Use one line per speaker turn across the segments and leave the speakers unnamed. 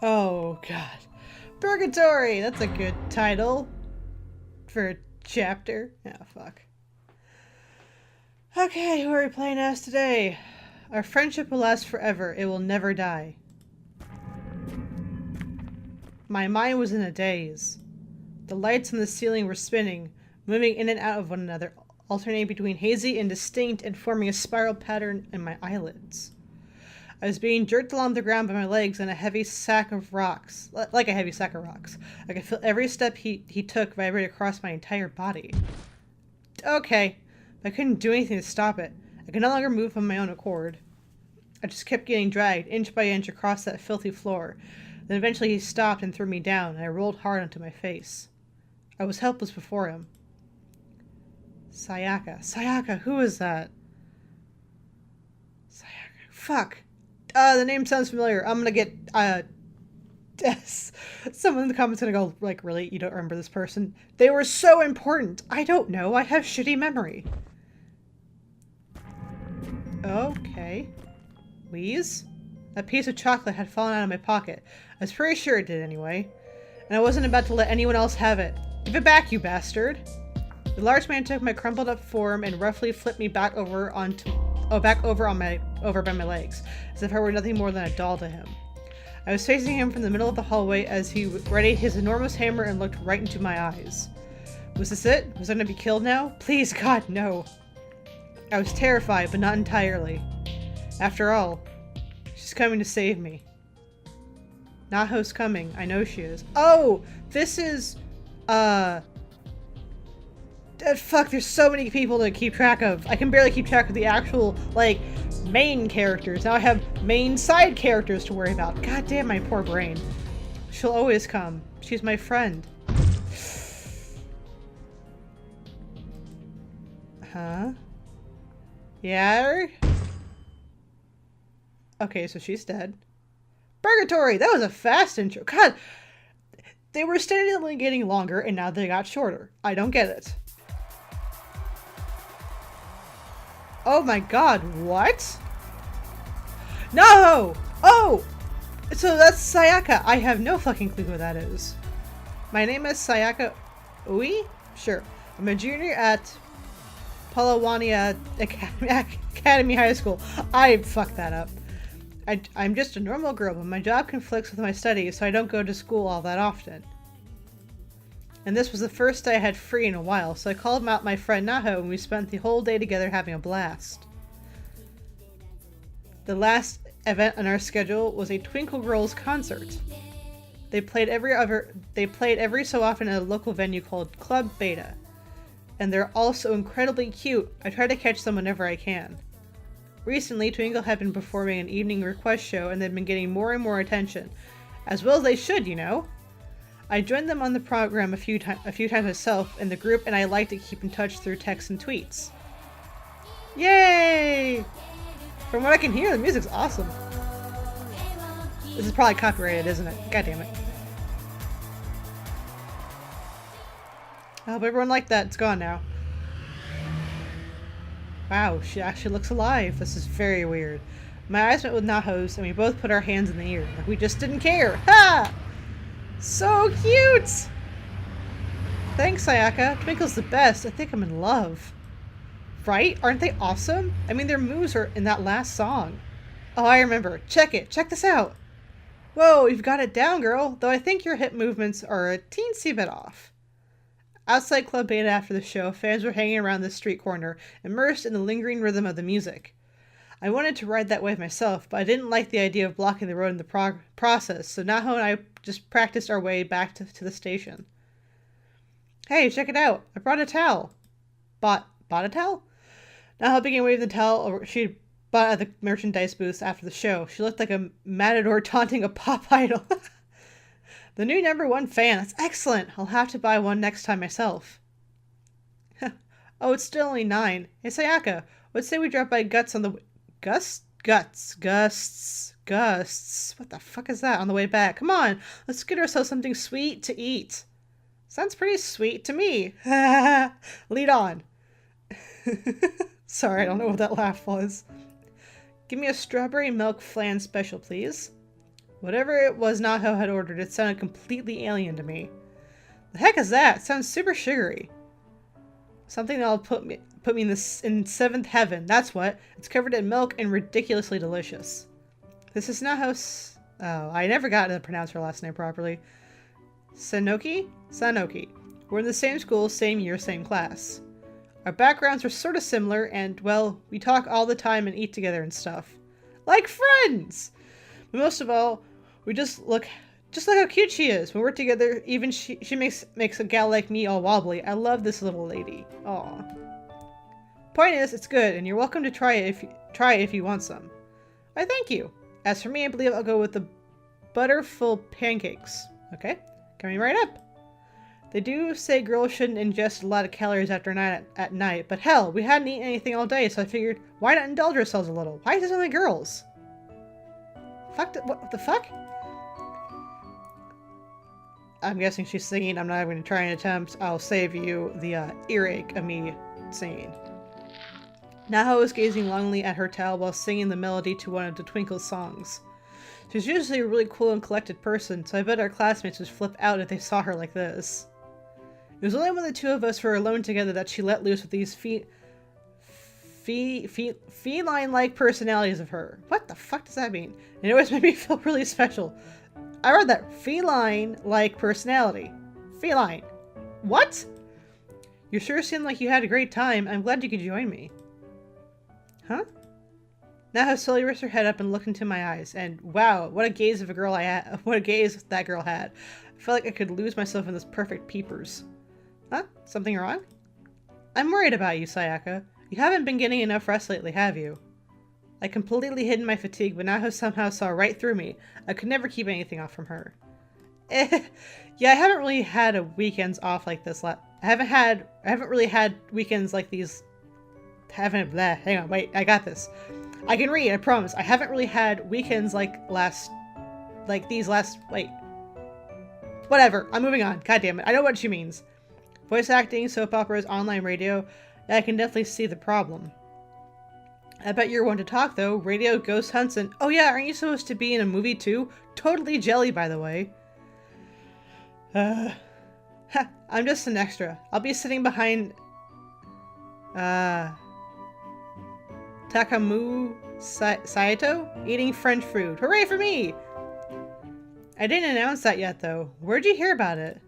Oh, God. Purgatory! That's a good title for a chapter. Oh, fuck. Okay, who are we playing as today? Our friendship will last forever. It will never die. My mind was in a daze. The lights on the ceiling were spinning, moving in and out of one another, alternating between hazy and distinct and forming a spiral pattern in my eyelids. I was being jerked along the ground by my legs on a heavy sack of rocks, like a heavy sack of rocks. I could feel every step he took vibrate across my entire body. Okay, but I couldn't do anything to stop it. I could no longer move on my own accord. I just kept getting dragged, inch by inch, across that filthy floor. Then eventually he stopped and threw me down, and I rolled hard onto my face. I was helpless before him. Sayaka. Sayaka, who is that? Sayaka. Fuck. The name sounds familiar. I'm gonna get, someone in the comments gonna go, like, really? You don't remember this person? They were so important. I don't know. I have shitty memory. Okay. Please? A piece of chocolate had fallen out of my pocket. I was pretty sure it did anyway. And I wasn't about to let anyone else have it. Give it back, you bastard. The large man took my crumpled up form and roughly flipped me back over by my legs, as if I were nothing more than a doll to him. I was facing him from the middle of the hallway as he readied his enormous hammer and looked right into my eyes. Was this it? Was I gonna be killed now? Please, God, no. I was terrified, but not entirely. After all, she's coming to save me. Naho's coming. I know she is. Oh! This is... fuck, there's so many people to keep track of. I can barely keep track of the actual, like, main characters. Now I have main side characters to worry about. God damn my poor brain. She'll always come. She's my friend. Huh? Yeah? Okay, so she's dead. Purgatory! That was a fast intro. God! They were steadily getting longer, and now they got shorter. I don't get it. Oh my god, what? No! Oh! So that's Sayaka. I have no fucking clue who that is. My name is Sayaka Ui? Sure. I'm a junior at Palawania Academy High School. I fucked that up. I'm just a normal girl, but my job conflicts with my studies, so I don't go to school all that often. And this was the first day I had free in a while, so I called out my friend Naho and we spent the whole day together having a blast. The last event on our schedule was a Twinkle Girls concert. They played every so often at a local venue called Club Beta. And they're all so incredibly cute, I try to catch them whenever I can. Recently, Twinkle had been performing an evening request show and they'd been getting more and more attention. As well as they should, you know? I joined them on the program a few times myself in the group, and I like to keep in touch through texts and tweets. Yay! From what I can hear, the music's awesome. This is probably copyrighted, isn't it? God damn it. I hope everyone liked that. It's gone now. Wow, she actually looks alive. This is very weird. My eyes met with Naho's, and we both put our hands in the air. Like we just didn't care. Ha! So cute! Thanks, Sayaka. Twinkle's the best. I think I'm in love. Right? Aren't they awesome? I mean, their moves are in that last song. Oh, I remember. Check it. Check this out. Whoa, you've got it down, girl. Though I think your hip movements are a teensy bit off. Outside Club Beta after the show, fans were hanging around the street corner, immersed in the lingering rhythm of the music. I wanted to ride that wave myself, but I didn't like the idea of blocking the road in the process, so Naho and I just practiced our way back to the station. Hey, check it out! I brought a towel. Bought a towel? Naho began waving the towel she'd bought at the merchandise booth after the show. She looked like a matador taunting a pop idol. The new #1 fan. That's excellent. I'll have to buy one next time myself. Oh, it's still only 9. Hey, Sayaka, let's say we drop by Guts on the... Gusts? Gusts. What the fuck is that on the way back? Come on, let's get ourselves something sweet to eat. Sounds pretty sweet to me. Lead on. Sorry, I don't know what that laugh was. Give me a strawberry milk flan special, please. Whatever it was Naho had ordered, it sounded completely alien to me. The heck is that? It sounds super sugary. Something that'll put me in seventh heaven. That's what. It's covered in milk and ridiculously delicious. This is Naho's... Oh, I never got to pronounce her last name properly. Sanoki? Sanoki. We're in the same school, same year, same class. Our backgrounds are sort of similar, and, well, we talk all the time and eat together and stuff. Like friends! But most of all, we just look how cute she is. When we're together, even she makes a gal like me all wobbly. I love this little lady. Aw. Point is, it's good, and you're welcome to try it if you want some. Why, thank you. As for me, I believe I'll go with the butterful pancakes. Okay, coming right up. They do say girls shouldn't ingest a lot of calories after at night, but hell, we hadn't eaten anything all day, so I figured, why not indulge ourselves a little? Why is this only girls? What the fuck? I'm guessing she's singing. I'm not even going to try an attempt. I'll save you the earache of me singing. Naho is gazing longingly at her towel while singing the melody to one of the Twinkle's songs. She's usually a really cool and collected person, so I bet our classmates would flip out if they saw her like this. It was only when the two of us were alone together that she let loose with these feline-like personalities of her. What the fuck does that mean? It always made me feel really special. I read that. Feline-like personality. Feline. What? You sure seem like you had a great time. I'm glad you could join me. Huh? Naho slowly raised her head up and looked into my eyes, and wow, what a gaze of a girl I had. What a gaze that girl had. I felt like I could lose myself in those perfect peepers. Huh? Something wrong? I'm worried about you, Sayaka. You haven't been getting enough rest lately, have you? I completely hid my fatigue, but Naho somehow saw right through me. I could never keep anything off from her. Yeah, I haven't really had a weekends off like this. I haven't really had weekends like these. Hang on, wait, I got this. I can read, I promise. I haven't really had weekends like these last, wait. Whatever, I'm moving on. God damn it, I know what she means. Voice acting, soap operas, online radio. Yeah, I can definitely see the problem. I bet you're one to talk, though. Radio, ghost hunts, and... Oh yeah, aren't you supposed to be in a movie, too? Totally jelly, by the way. I'm just an extra. I'll be sitting behind... Takamu Saito? Eating French food. Hooray for me! I didn't announce that yet, though. Where'd you hear about it?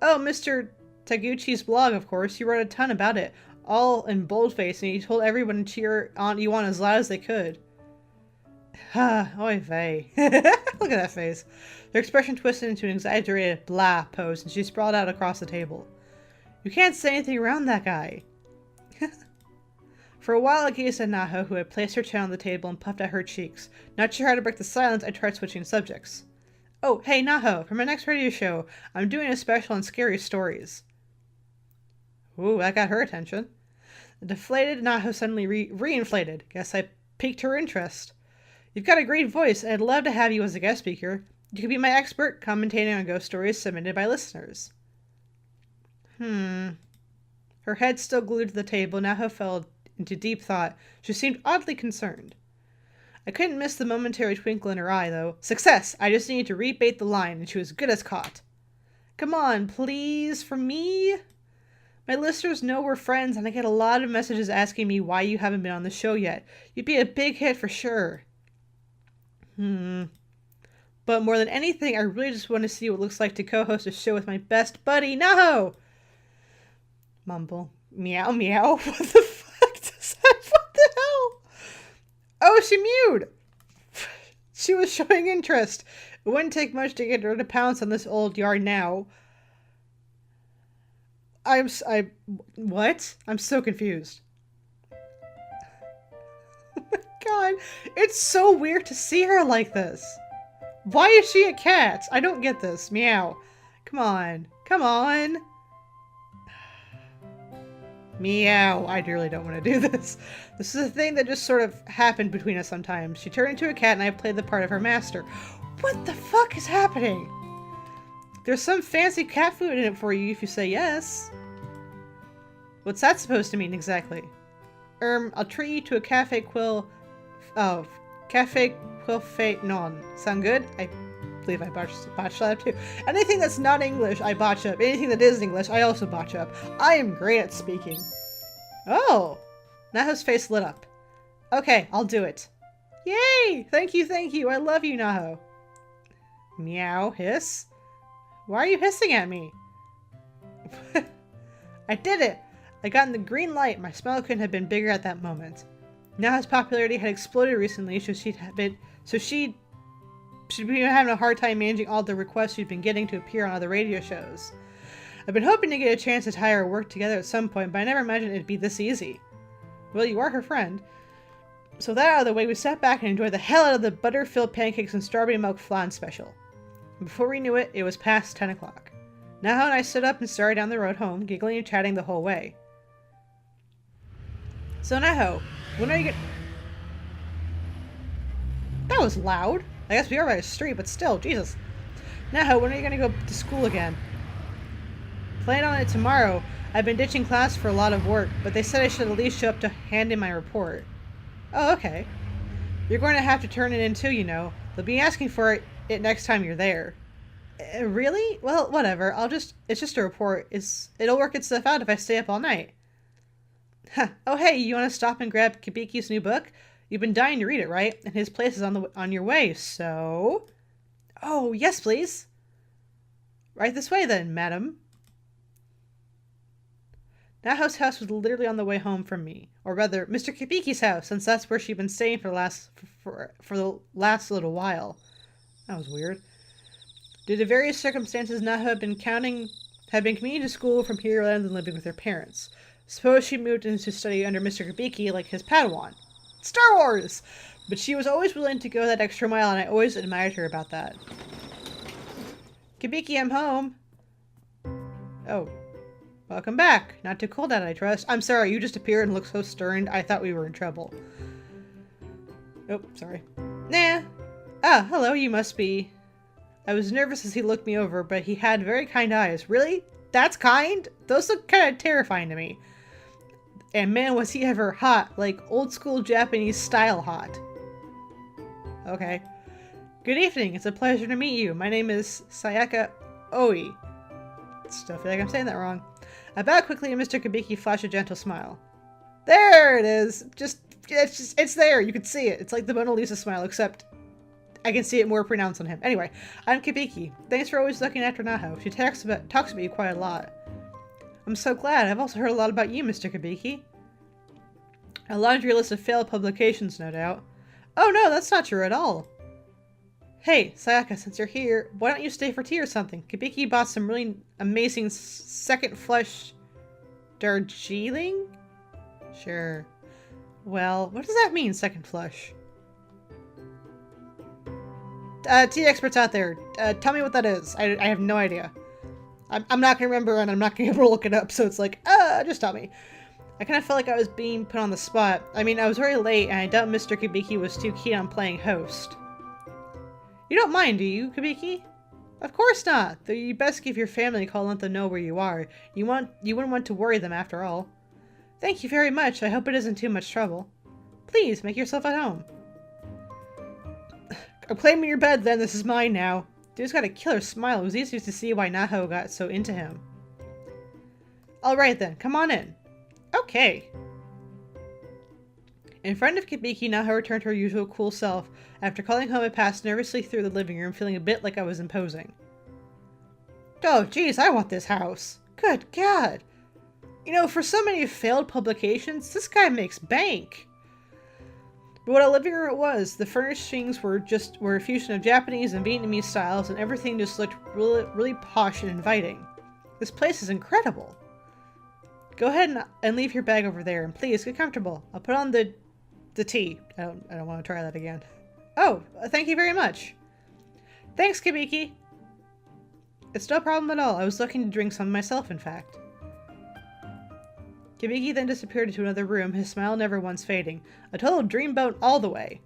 Oh, Mr. Taguchi's blog, of course. He wrote a ton about it. All in boldface, and he told everyone to cheer you on as loud as they could. Oy vey. Look at that face. Their expression twisted into an exaggerated blah pose, and she sprawled out across the table. You can't say anything around that guy. For a while, I gazed at Naho, who had placed her chin on the table and puffed at her cheeks. Not sure how to break the silence, I tried switching subjects. Oh, hey, Naho, for my next radio show, I'm doing a special on scary stories. Ooh, that got her attention. The deflated Naho suddenly re-inflated. Guess I piqued her interest. You've got a great voice, and I'd love to have you as a guest speaker. You could be my expert, commentating on ghost stories submitted by listeners. Her head still glued to the table, Naho fell into deep thought. She seemed oddly concerned. I couldn't miss the momentary twinkle in her eye, though. Success! I just needed to rebait the line, and she was good as caught. Come on, please, for me? My listeners know we're friends, and I get a lot of messages asking me why you haven't been on the show yet. You'd be a big hit for sure. But more than anything, I really just want to see what it looks like to co-host a show with my best buddy, Naho! Mumble. Meow, meow. What the fuck does that? What the hell? Oh, she mewed! She was showing interest. It wouldn't take much to get her to pounce on this old yard now. What? I'm so confused. Oh my god. It's so weird to see her like this. Why is she a cat? I don't get this. Meow. Come on. Come on. Meow. I really don't want to do this. This is a thing that just sort of happened between us sometimes. She turned into a cat and I played the part of her master. What the fuck is happening? There's some fancy cat food in it for you if you say yes. What's that supposed to mean exactly? I'll treat you to a cafe quill... Oh, cafe quill fate non. Sound good? I believe I botched that up too. Anything that's not English, I botch up. Anything that is English, I also botch up. I am great at speaking. Oh! Naho's face lit up. Okay, I'll do it. Yay! Thank you, I love you, Naho. Meow, hiss? Why are you hissing at me? I did it! I got in the green light. My smile couldn't have been bigger at that moment. Naho's popularity had exploded recently, so she'd been having a hard time managing all the requests she'd been getting to appear on other radio shows. I've been hoping to get a chance to tie her work together at some point, but I never imagined it'd be this easy. Well, you are her friend. So that out of the way, we sat back and enjoyed the hell out of the butter-filled pancakes and strawberry milk flan special. And before we knew it, it was past 10 o'clock. Naho and I stood up and started down the road home, giggling and chatting the whole way. So Naho, when are you gonna... That was loud. I guess we are by a street, but still, Jesus. Naho, when are you gonna go to school again? Plan on it tomorrow. I've been ditching class for a lot of work, but they said I should at least show up to hand in my report. Oh, okay. You're going to have to turn it in too, you know. They'll be asking for it next time you're there. Really? Well, whatever. It's just a report. It'll work itself out if I stay up all night. Huh. Oh, hey, you want to stop and grab Kibiki's new book? You've been dying to read it, right? And his place is on your way, so... Oh, yes, please. Right this way, then, madam. Naho's house was literally on the way home from me. Or rather, Mr. Kibiki's house, since that's where she'd been staying for the last little while. That was weird. Due to various circumstances, Naho had been commuting to school from here rather than living with her parents. Suppose she moved in to study under Mr. Kibiki like his Padawan. Star Wars! But she was always willing to go that extra mile, and I always admired her about that. Kibiki, I'm home. Oh. Welcome back. Not too cold out, I trust. I'm sorry, you just appeared and looked so stern, I thought we were in trouble. Oh, sorry. Nah. Ah, hello, you must be... I was nervous as he looked me over, but he had very kind eyes. Really? That's kind? Those look kind of terrifying to me. And man, was he ever hot. Like old school Japanese style hot. Okay. Good evening. It's a pleasure to meet you. My name is Sayaka Oi. Still feel like I'm saying that wrong. I bowed quickly and Mr. Kibiki flashed a gentle smile. There it is! It's there! You can see it. It's like the Mona Lisa smile, except I can see it more pronounced on him. Anyway, I'm Kibiki. Thanks for always looking after Naho. She talks about you quite a lot. I'm so glad. I've also heard a lot about you, Mr. Kibiki. A laundry list of failed publications, no doubt. Oh no, that's not true at all. Hey, Sayaka, since you're here, why don't you stay for tea or something? Kibiki bought some really amazing second flush Darjeeling? Sure. Well, what does that mean, second flush? Tea experts out there, tell me what that is. I have no idea. I'm not gonna remember and I'm not gonna be able to look it up, so it's like, just tell me. I kind of felt like I was being put on the spot. I mean, I was very late and I doubt Mr. Kibiki was too keen on playing host. You don't mind, do you, Kibiki? Of course not. Though you best give your family a call and let them know where you are. You wouldn't want to worry them after all. Thank you very much. I hope it isn't too much trouble. Please, make yourself at home. I'm claiming your bed then. This is mine now. Dude's got a killer smile. It was easy to see why Naho got so into him. Alright then, come on in. Okay. In front of Kibiki, Naho returned to her usual cool self. After calling home, I passed nervously through the living room, feeling a bit like I was imposing. Oh, geez, I want this house. Good God. You know, for so many failed publications, this guy makes bank. But what a living room it was. The furnishings were a fusion of Japanese and Vietnamese styles, and everything just looked really, really posh and inviting. This place is incredible. Go ahead and leave your bag over there, and please get comfortable. I'll put on the tea. I don't want to try that again. Oh, thank you very much. Thanks, Kibiki. It's no problem at all. I was looking to drink some myself, in fact. Kibiki then disappeared into another room, his smile never once fading. A total dreamboat all the way.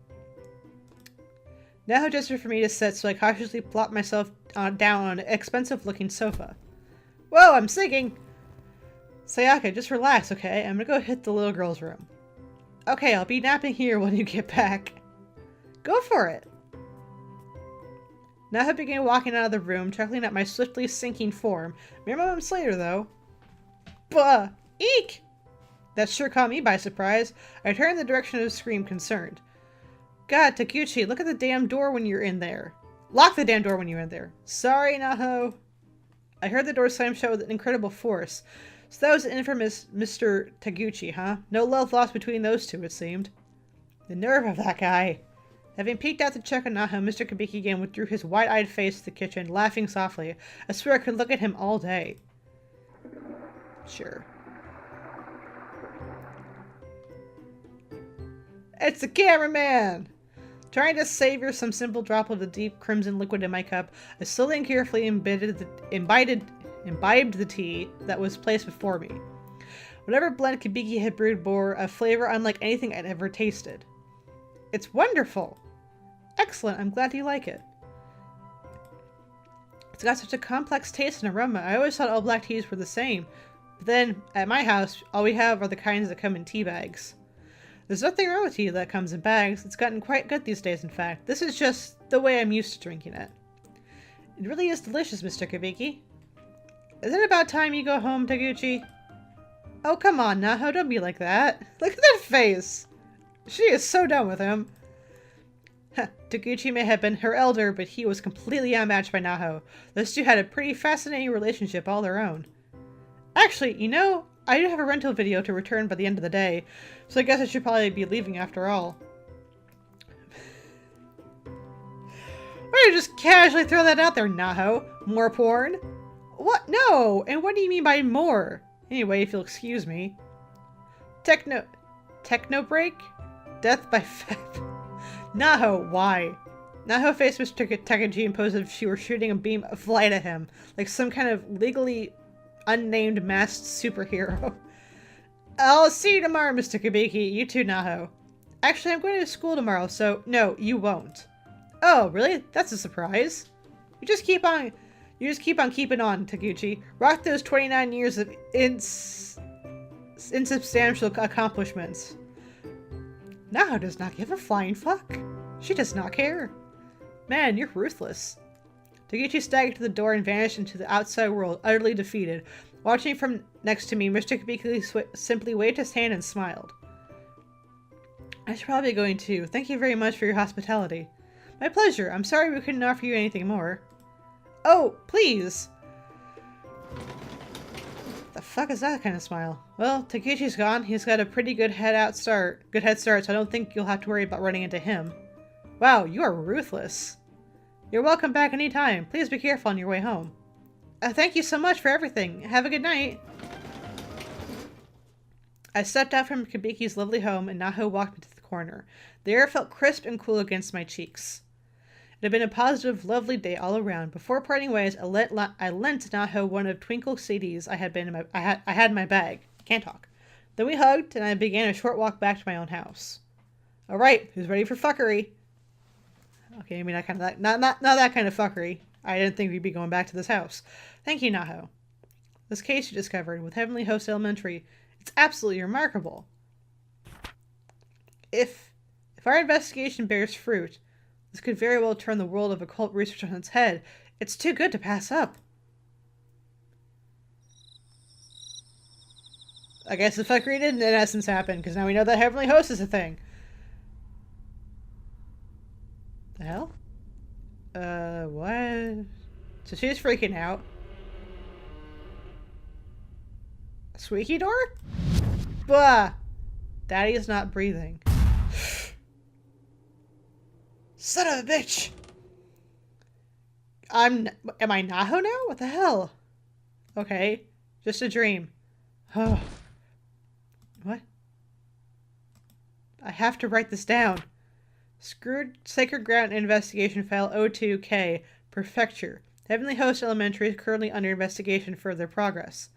Naho gestured for me to sit, so I cautiously plopped myself down on an expensive-looking sofa. Whoa, I'm sinking! Sayaka, just relax, okay? I'm gonna go hit the little girl's room. Okay, I'll be napping here when you get back. Go for it! Naho began walking out of the room, chuckling at my swiftly sinking form. Mere moments later, though. Bah! Eek! That sure caught me by surprise. I turned in the direction of the scream, concerned. God, Taguchi, look at the damn door when you're in there. Lock the damn door when you're in there. Sorry, Naho. I heard the door slam shut with incredible force. So that was the infamous Mr. Taguchi, huh? No love lost between those two, it seemed. The nerve of that guy. Having peeked out to check on Naho, Mr. Kabiki again withdrew his wide-eyed face to the kitchen, laughing softly. I swear I could look at him all day. Sure. It's the cameraman! Trying to savor some simple drop of the deep crimson liquid in my cup, I slowly and carefully imbibed the tea that was placed before me. Whatever blend Kabiki had brewed bore a flavor unlike anything I'd ever tasted. It's wonderful! Excellent, I'm glad you like it. It's got such a complex taste and aroma. I always thought all black teas were the same. But then, at my house, all we have are the kinds that come in tea bags. There's nothing wrong with tea that comes in bags. It's gotten quite good these days, in fact. This is just the way I'm used to drinking it. It really is delicious, Mr. Kabiki. Isn't it about time you go home, Taguchi? Oh, come on, Naho, don't be like that. Look at that face! She is so done with him. Taguchi may have been her elder, but he was completely unmatched by Naho. Those two had a pretty fascinating relationship all their own. Actually, you know, I do have a rental video to return by the end of the day, so I guess I should probably be leaving after all. Why don't you just casually throw that out there, Naho? More porn? What? No! And what do you mean by more? Anyway, if you'll excuse me. Techno break? Death by Feb. Naho, why? Naho faced Mr. Taguchi and posed as if she were shooting a beam of light at him, like some kind of legally unnamed masked superhero. I'll see you tomorrow, Mr. Kabiki. You too, Naho. Actually, I'm going to school tomorrow, so no, you won't. Oh, really? That's a surprise. You just keep on keeping on, Taguchi. Rock those 29 years of insubstantial accomplishments. Naho does not give a flying fuck. She does not care. Man, you're ruthless. Taguchi staggered to the door and vanished into the outside world, utterly defeated. Watching from next to me, Mr. Kabiki simply waved his hand and smiled. I should probably be going too. Thank you very much for your hospitality. My pleasure. I'm sorry we couldn't offer you anything more. Oh, please! The fuck is that kind of smile? Well, Taguchi's gone. He's got a pretty good head start, so I don't think you'll have to worry about running into him. Wow, you are ruthless. You're welcome back anytime. Please be careful on your way home. Thank you so much for everything. Have a good night. I stepped out from Kabiki's lovely home and Naho walked me to the corner. The air felt crisp and cool against my cheeks. It had been a positive, lovely day all around. Before parting ways, I lent Naho one of Twinkle's CDs I had in my bag. Can't talk. Then we hugged, and I began a short walk back to my own house. All right, who's ready for fuckery? Okay, I mean, not that kind of fuckery. I didn't think we'd be going back to this house. Thank you, Naho. This case you discovered with Heavenly Host Elementary, it's absolutely remarkable. If our investigation bears fruit, this could very well turn the world of occult research on its head. It's too good to pass up. I guess the fuckery didn't in essence happen, because now we know that Heavenly Host is a thing. The hell? What? So she's freaking out. A squeaky door? Bah! Daddy is not breathing. Son of a bitch! Am I Naho now? What the hell? Okay. Just a dream. Oh. What? I have to write this down. Screwed Sacred Ground Investigation File 02K, Prefecture. Heavenly Host Elementary is currently under investigation for their progress.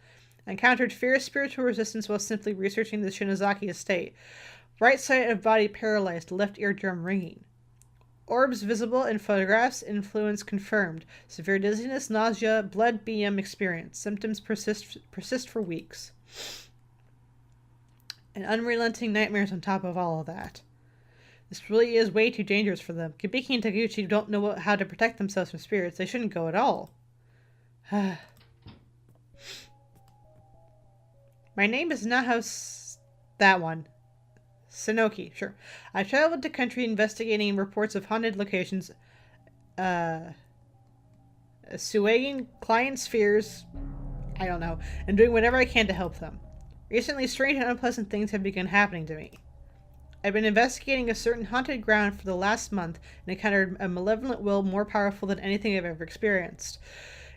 Encountered fierce spiritual resistance while simply researching the Shinozaki estate. Right side of body paralyzed, left eardrum ringing. Orbs visible in photographs, influence confirmed. Severe dizziness, nausea, blood BM experience. Symptoms persist for weeks. And unrelenting nightmares on top of all of that. This really is way too dangerous for them. Kibiki and Taguchi don't know how to protect themselves from spirits. They shouldn't go at all. My name is Naho... that one. Sanoki, sure. I traveled the country investigating reports of haunted locations, assuaging clients' fears, I don't know, and doing whatever I can to help them. Recently, strange and unpleasant things have begun happening to me. I've been investigating a certain haunted ground for the last month and encountered a malevolent will more powerful than anything I've ever experienced.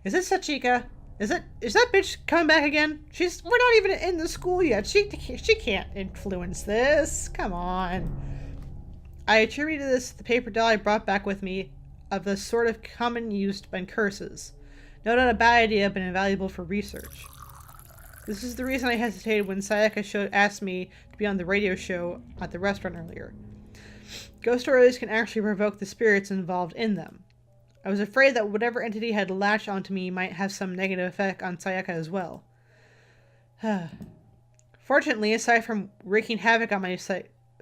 Is this Sachika? Is that bitch coming back again? We're not even in the school yet. She can't influence this. Come on. I attributed this to the paper doll I brought back with me, of the sort of common used by curses. No doubt a bad idea, but invaluable for research. This is the reason I hesitated when Sayaka asked me to be on the radio show at the restaurant earlier. Ghost stories can actually provoke the spirits involved in them. I was afraid that whatever entity had latched onto me might have some negative effect on Sayaka as well. Fortunately, aside from wreaking havoc on my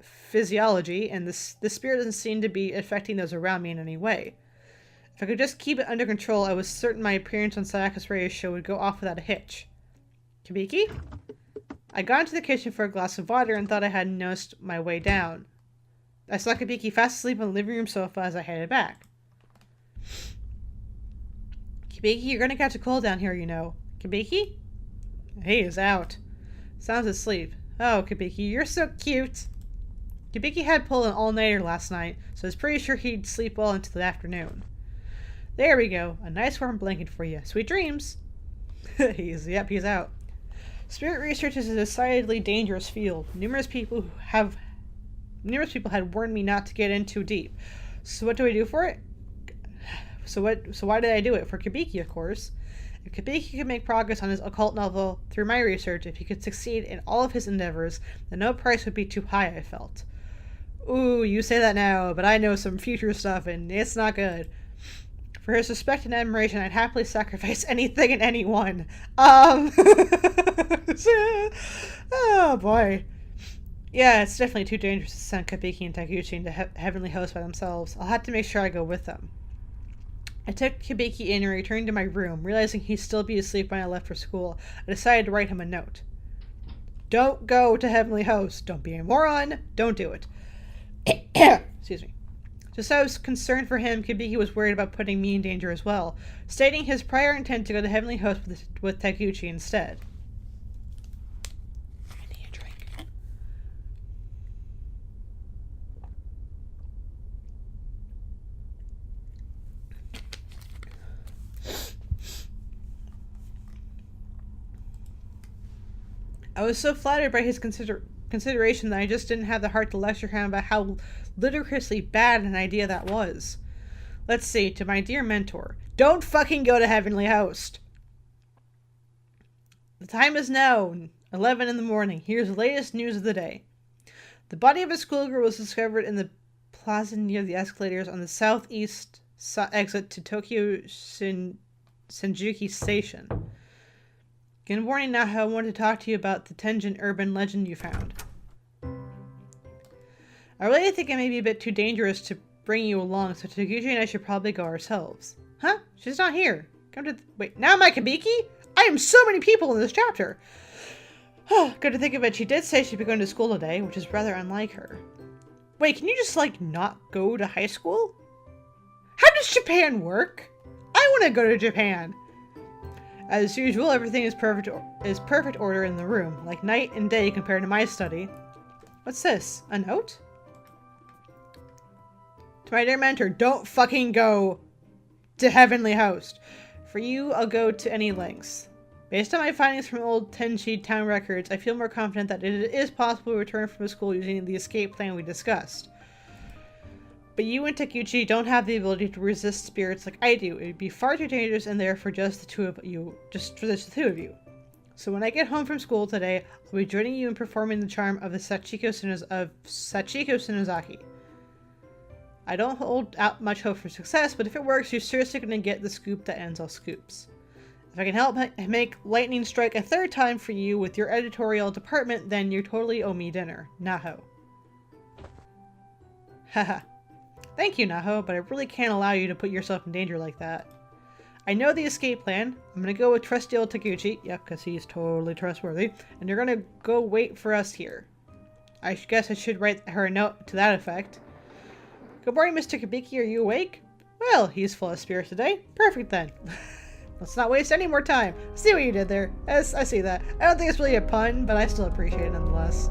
physiology, and the spirit doesn't seem to be affecting those around me in any way. If I could just keep it under control, I was certain my appearance on Sayaka's radio show would go off without a hitch. Kibiki? I got into the kitchen for a glass of water and thought I had noticed my way down. I saw Kibiki fast asleep on the living room sofa as I headed back. Kibiki, you're gonna catch a cold down here, you know. Kibiki? He is out. Sounds asleep. Oh, Kibiki, you're so cute. Kibiki had pulled an all-nighter last night, so I was pretty sure he'd sleep well into the afternoon. There we go. A nice warm blanket for you. Sweet dreams. He's out. Spirit research is a decidedly dangerous field. Numerous people had warned me not to get in too deep. So what do I do for it? So why did I do it? For Kibiki, of course. If Kibiki could make progress on his occult novel through my research, if he could succeed in all of his endeavors, then no price would be too high, I felt. Ooh, you say that now, but I know some future stuff, and it's not good. For his respect and admiration, I'd happily sacrifice anything and anyone. Oh, boy. Yeah, it's definitely too dangerous to send Kibiki and Taguchi into Heavenly Host by themselves. I'll have to make sure I go with them. I took Kibiki in and returned to my room, realizing he'd still be asleep when I left for school. I decided to write him a note. Don't go to Heavenly Host. Don't be a moron. Don't do it. Excuse me. Just as I was concerned for him, Kibiki was worried about putting me in danger as well, stating his prior intent to go to Heavenly Host with Taguchi instead. I need a drink. I was so flattered by his consideration that I just didn't have the heart to lecture him about how ludicrously bad an idea that was. Let's see, to my dear mentor, don't fucking go to Heavenly Host. The time is now 11 in the morning. Here's the latest news of the day. The body of a schoolgirl was discovered in the plaza near the escalators on the southeast exit to Tokyo Shinjuku Station. Good morning, Naho. I wanted to talk to you about the Tenjin urban legend you found. I really think it may be a bit too dangerous to bring you along, so Taguchi and I should probably go ourselves. Huh? She's not here. Wait, now am I Kibiki? I am so many people in this chapter. Good to think of it, she did say she'd be going to school today, which is rather unlike her. Wait, can you just, not go to high school? How does Japan work? I want to go to Japan. As usual, everything is perfect order in the room, like night and day compared to my study. What's this? A note? To my dear mentor, don't fucking go to Heavenly Host. For you, I'll go to any lengths. Based on my findings from old Tenchi town records, I feel more confident that it is possible to return from school using the escape plan we discussed. But you and Taguchi don't have the ability to resist spirits like I do. It would be far too dangerous in there for just the two of you. So when I get home from school today, I'll be joining you in performing the charm of the Sachiko Tsunozaki. I don't hold out much hope for success, but if it works, you're seriously going to get the scoop that ends all scoops. If I can help make lightning strike a third time for you with your editorial department, then you totally owe me dinner. Naho. Haha. Thank you, Naho, but I really can't allow you to put yourself in danger like that. I know the escape plan. I'm gonna go with trusty old Taguchi. Yep, because he's totally trustworthy. And you're gonna go wait for us here. I guess I should write her a note to that effect. Good morning, Mr. Kabiki. Are you awake? Well, he's full of spirits today. Perfect then. Let's not waste any more time. See what you did there. Yes, I see that. I don't think it's really a pun, but I still appreciate it nonetheless.